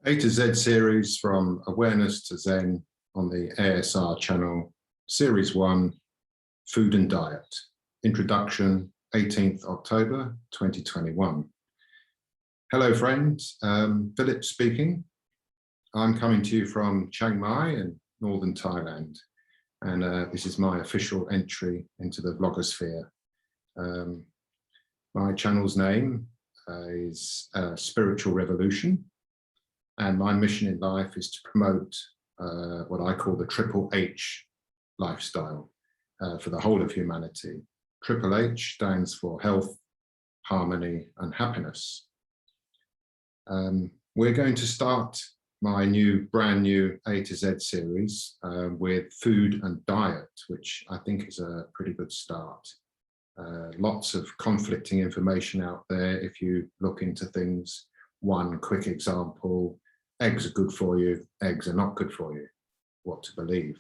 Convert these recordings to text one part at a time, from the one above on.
A to Z series from Awareness to Zen on the ASR channel, Series 1, Food and Diet. Introduction, 18th October 2021. Hello friends, Philip speaking. I'm coming to you from Chiang Mai in northern Thailand, and this is my official entry into the vlogosphere. My channel's name is Spiritual Revolution, and my mission in life is to promote what I call the Triple H lifestyle for the whole of humanity. Triple H stands for health, harmony, and happiness. We're going to start my brand new A to Z series with food and diet, which I think is a pretty good start. Lots of conflicting information out there if you look into things. One quick example: eggs are good for you, eggs are not good for you. What to believe?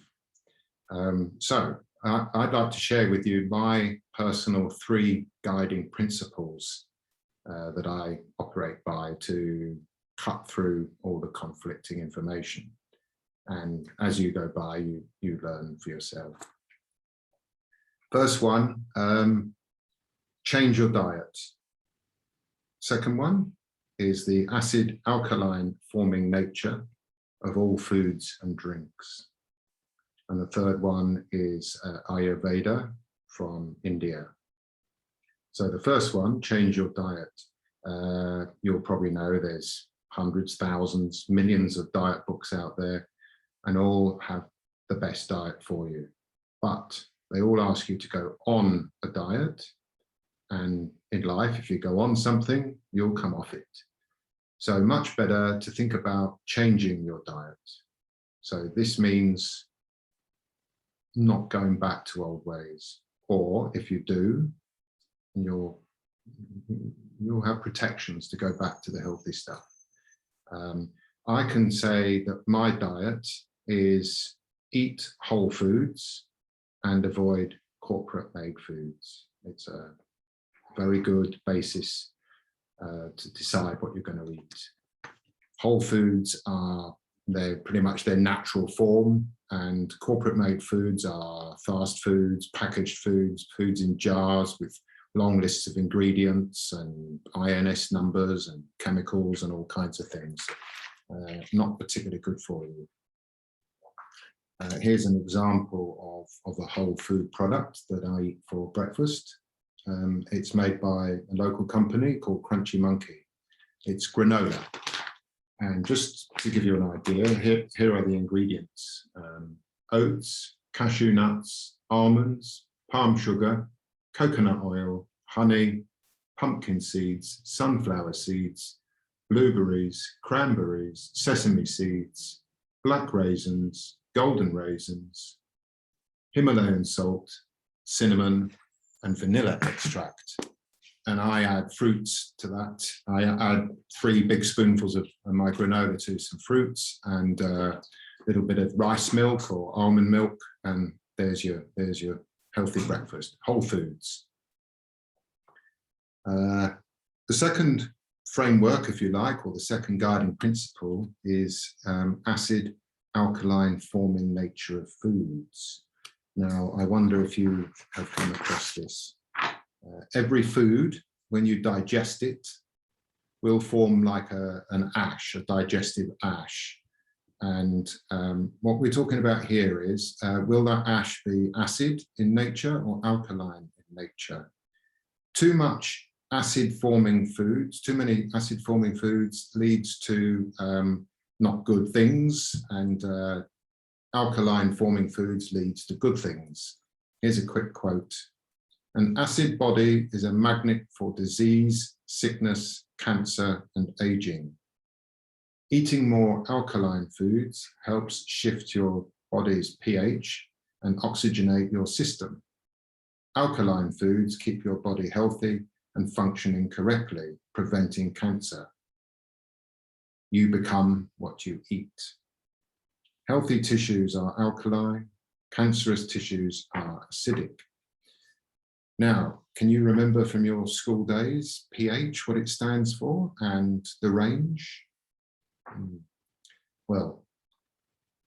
So I'd like to share with you my personal 3 guiding principles that I operate by to cut through all the conflicting information. And as you go by, you learn for yourself. First one, change your diet. Second one is the acid alkaline forming nature of all foods and drinks. And the third one is Ayurveda from India. So the first one, change your diet. You'll probably know there's hundreds, thousands, millions of diet books out there, and all have the best diet for you. But they all ask you to go on a diet, and in life, if you go on something, you'll come off it. So much better to think about changing your diet. So this means not going back to old ways, or if you do, you'll have protections to go back to the healthy stuff. I can say that my diet is eat whole foods and avoid corporate made foods. It's a very good basis to decide what you're going to eat. Whole foods are pretty much their natural form, and corporate made foods are fast foods, packaged foods, foods in jars with long lists of ingredients and INS numbers and chemicals and all kinds of things. Not particularly good for you. Here's an example of a whole food product that I eat for breakfast. It's made by a local company called Crunchy Monkey. It's granola. And just to give you an idea, here are the ingredients: oats, cashew nuts, almonds, palm sugar, coconut oil, honey, pumpkin seeds, sunflower seeds, blueberries, cranberries, sesame seeds, black raisins, golden raisins, Himalayan salt, cinnamon, and vanilla extract. And I add fruits to that. I add 3 big spoonfuls of my granola to some fruits and a little bit of rice milk or almond milk, and there's your healthy breakfast. Whole foods. The second framework, if you like, or the second guiding principle is acid alkaline forming nature of foods. Now, I wonder if you have come across this. Every food, when you digest it, will form like an ash, a digestive ash. And what we're talking about here is, will that ash be acid in nature or alkaline in nature? Too much acid-forming foods, too many acid-forming foods leads to not good things, and alkaline-forming foods leads to good things. Here's a quick quote. An acid body is a magnet for disease, sickness, cancer, and aging. Eating more alkaline foods helps shift your body's pH and oxygenate your system. Alkaline foods keep your body healthy and functioning correctly, preventing cancer. You become what you eat. Healthy tissues are alkaline, cancerous tissues are acidic. Now, can you remember from your school days, pH, what it stands for, and the range? well,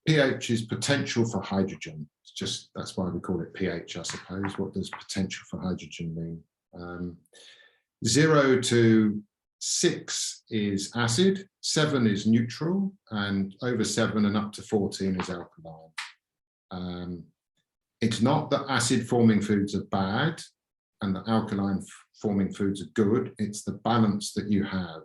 pH is potential for hydrogen. It's just, that's why we call it pH, I suppose. What does potential for hydrogen mean? 0 to 6 is acid, 7 is neutral, and over 7 and up to 14 is alkaline. It's not that acid-forming foods are bad and that alkaline-forming foods are good. It's the balance that you have.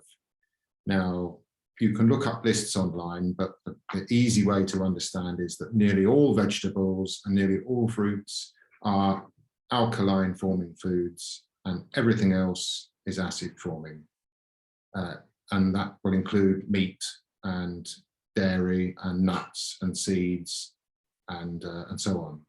Now, you can look up lists online, but the easy way to understand is that nearly all vegetables and nearly all fruits are alkaline-forming foods, and everything else is acid-forming. And that will include meat and dairy and nuts and seeds and so on.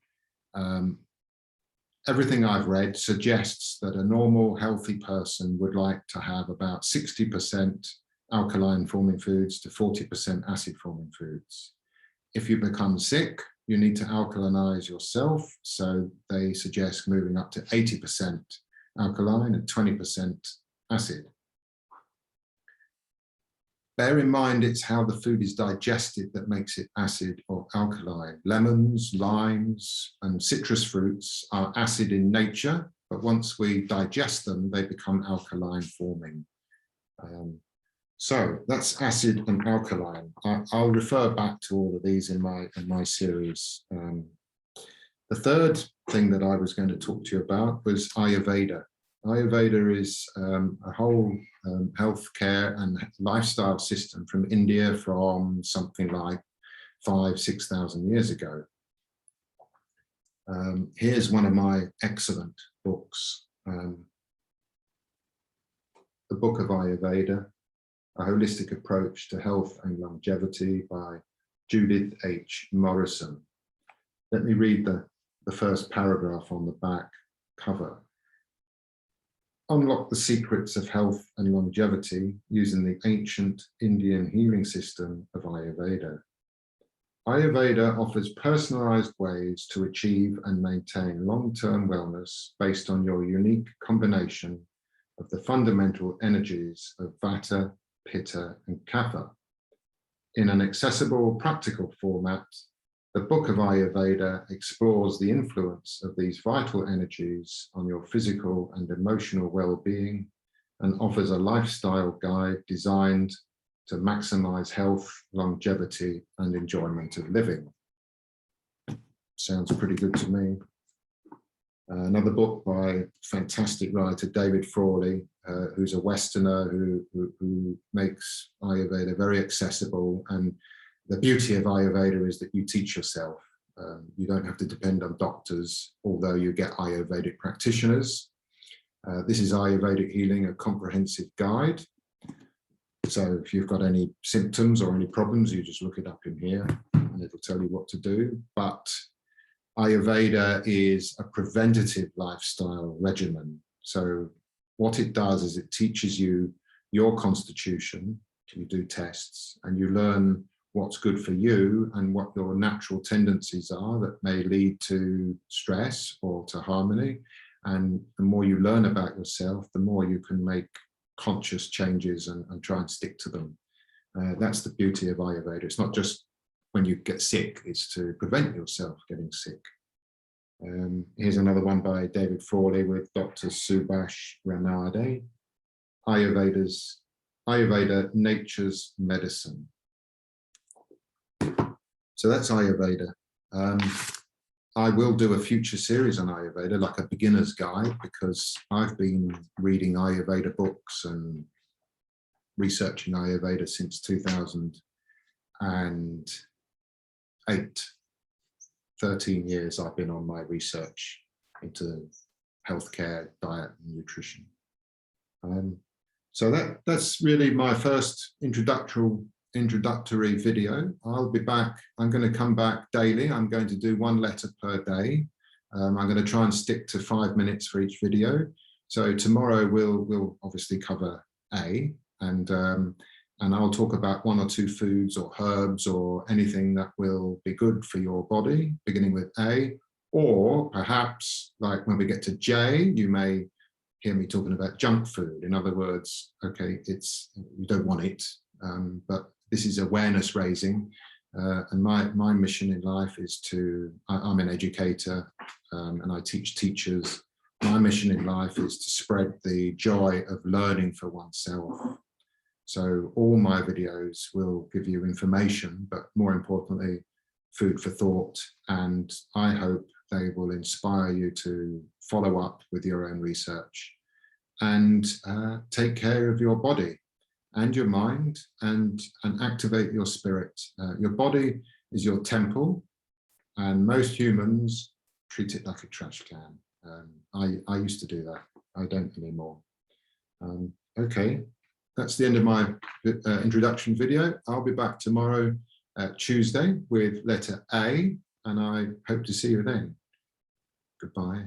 Everything I've read suggests that a normal, healthy person would like to have about 60% alkaline-forming foods to 40% acid-forming foods. If you become sick, you need to alkalinize yourself, so they suggest moving up to 80% alkaline and 20% acid. Bear in mind, it's how the food is digested that makes it acid or alkaline. Lemons, limes, and citrus fruits are acid in nature, but once we digest them, they become alkaline-forming. So that's acid and alkaline. I'll refer back to all of these in my series. The third thing that I was going to talk to you about was Ayurveda. Ayurveda is a whole healthcare and lifestyle system from India from something like 5,000–6,000 years ago. Here's one of my excellent books, the Book of Ayurveda, A Holistic Approach to Health and Longevity by Judith H. Morrison. Let me read the first paragraph on the back cover. Unlock the secrets of health and longevity using the ancient Indian healing system of Ayurveda. Ayurveda offers personalized ways to achieve and maintain long-term wellness based on your unique combination of the fundamental energies of Vata, Pitta, and Kapha. In an accessible, practical format, the Book of Ayurveda explores the influence of these vital energies on your physical and emotional well-being and offers a lifestyle guide designed to maximize health, longevity, and enjoyment of living. Sounds pretty good to me. Another book by fantastic writer David Frawley, who's a Westerner who makes Ayurveda very accessible. And the beauty of Ayurveda is that you teach yourself. You don't have to depend on doctors, although you get Ayurvedic practitioners. This is Ayurvedic Healing, a comprehensive guide. So if you've got any symptoms or any problems, you just look it up in here and it'll tell you what to do. But Ayurveda is a preventative lifestyle regimen. So what it does is it teaches you your constitution, you do tests, and you learn what's good for you and what your natural tendencies are that may lead to stress or to harmony. And the more you learn about yourself, the more you can make conscious changes and try and stick to them. That's the beauty of Ayurveda. It's not just when you get sick, it's to prevent yourself getting sick. Here's another one by David Frawley with Dr. Subhash Ranade, Ayurveda, Nature's Medicine. So that's Ayurveda. I will do a future series on Ayurveda, like a beginner's guide, because I've been reading Ayurveda books and researching Ayurveda since 2008. 13 years I've been on my research into healthcare, diet, and nutrition. So that's really my first introductory video. I'll be back. I'm going to come back daily. I'm going to do 1 letter per day. I'm going to try and stick to 5 minutes for each video. So tomorrow we'll obviously cover A, and I'll talk about 1 or 2 foods or herbs or anything that will be good for your body, beginning with A, or perhaps like when we get to J, you may hear me talking about junk food. In other words, okay, you don't want it, but this is awareness raising. And my mission in life is I'm an educator, and I teach teachers. My mission in life is to spread the joy of learning for oneself. So all my videos will give you information, but more importantly, food for thought. And I hope they will inspire you to follow up with your own research and take care of your body and your mind, and activate your spirit. Your body is your temple, and most humans treat it like a trash can. I used to do that. I don't anymore. Okay, that's the end of my introduction video. I'll be back tomorrow, Tuesday, with letter A, and I hope to see you then. Goodbye.